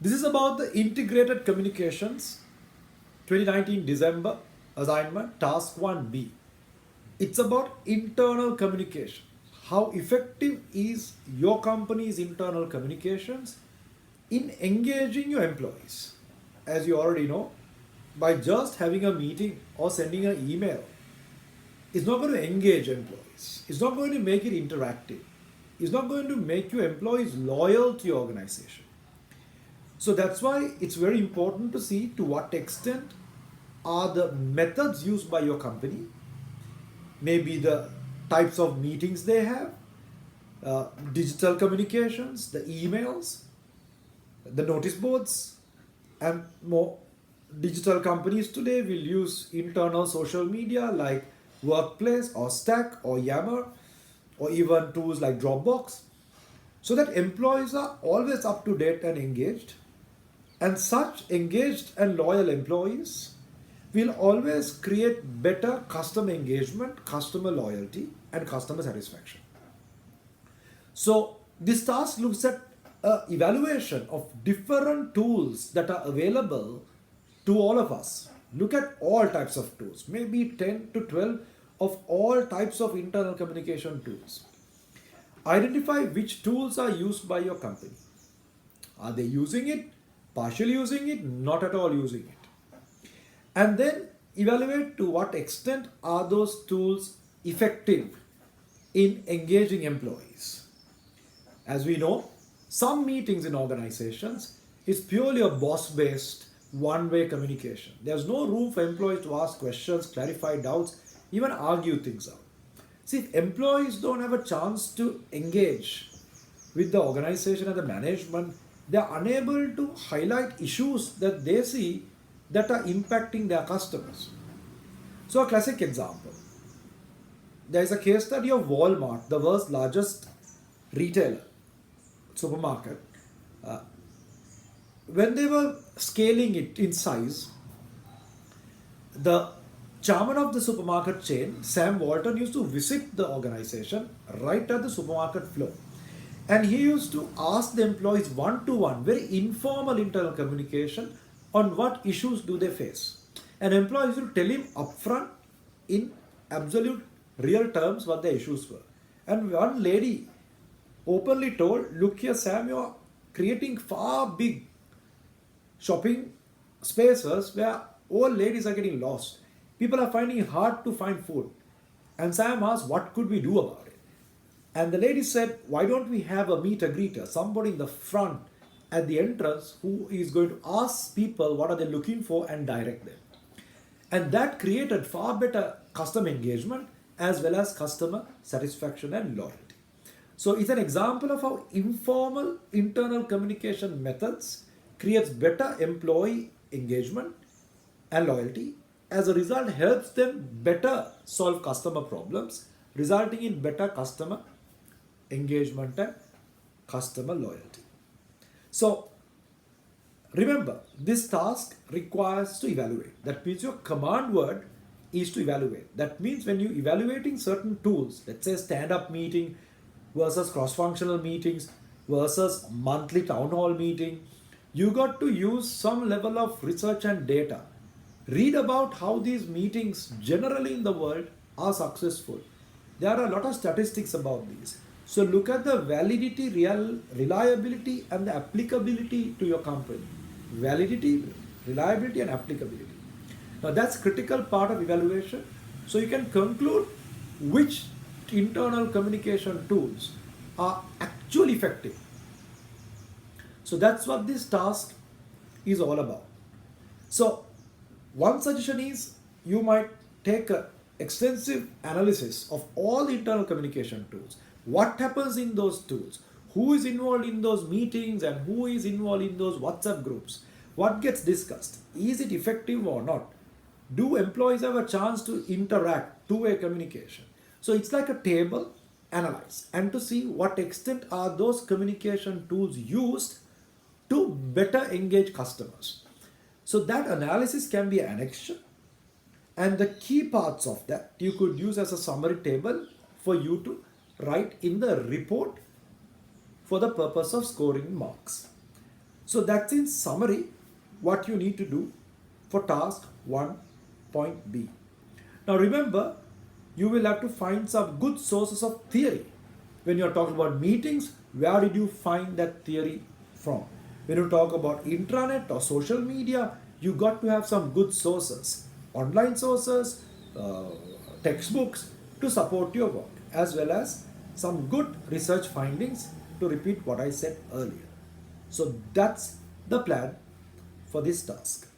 This is about the integrated communications 2019 December assignment task 1B. It's about internal communication. How effective is your company's internal communications in engaging your employees? As you already know, by just having a meeting or sending an email, it's not going to engage employees. It's not going to make it interactive. It's not going to make your employees loyal to your organization. So that's why it's very important to see to what extent are the methods used by your company, maybe the types of meetings they have, digital communications, the emails, the notice boards, and more. Digital companies today will use internal social media like Workplace or Stack or Yammer or even tools like Dropbox so that employees are always up to date and engaged. And such engaged and loyal employees will always create better customer engagement, customer loyalty, and customer satisfaction. So this task looks at evaluation of different tools that are available to all of us. Look at all types of tools, maybe 10 to 12 of all types of internal communication tools. Identify which tools are used by your company. Are they using it, partially using it, not at all using it? And then evaluate to what extent are those tools effective in engaging employees. As we know, some meetings in organizations is purely a boss-based one-way communication. There's no room for employees to ask questions, clarify doubts, even argue things out. See, if employees don't have a chance to engage with the organization and the management, they are unable to highlight issues that they see that are impacting their customers. So a classic example, there is a case study of Walmart, the world's largest retailer, supermarket. Uh, when they were scaling it in size, the chairman of the supermarket chain, Sam Walton, used to visit the organization right at the supermarket floor. And he used to ask the employees one to one, very informal internal communication on what issues do they face. And employees would tell him upfront in absolute real terms what the issues were. And one lady openly told, look here Sam, you are creating far big shopping spaces where old ladies are getting lost. People are finding it hard to find food. And Sam asked, what could we do about it? And the lady said, why don't we have a meet and greeter, somebody in the front at the entrance who is going to ask people what are they looking for and direct them. And that created far better customer engagement as well as customer satisfaction and loyalty. So it's an example of how informal internal communication methods creates better employee engagement and loyalty. As a result, helps them better solve customer problems, resulting in better customer engagement and customer loyalty. So remember, this task requires to evaluate. That means your command word is to evaluate. That means when you're evaluating certain tools, let's say stand-up meeting versus cross-functional meetings versus monthly town hall meeting, you got to use some level of research and data. Read about how these meetings generally in the world are successful. There are a lot of statistics about these. So look at the validity, reliability and the applicability to your company. Validity, reliability and applicability. Now that's critical part of evaluation. So you can conclude which internal communication tools are actually effective. So that's what this task is all about. So one suggestion is you might take an extensive analysis of all the internal communication tools. What happens in those tools? Who is involved in those meetings and who is involved in those WhatsApp groups? What gets discussed? Is it effective or not? Do employees have a chance to interact, two-way communication? So it's like a table, analyze, and to see what extent are those communication tools used to better engage customers. So that analysis can be annexed, and the key parts of that you could use as a summary table for you to write in the report for the purpose of scoring marks. So that's in summary what you need to do for task 1.b. Now remember, you will have to find some good sources of theory. When you're talking about meetings, where did you find that theory from? When you talk about intranet or social media, you got to have some good sources, online sources, uh, textbooks to support your work, as well as some good research findings to repeat what I said earlier. So that's the plan for this task.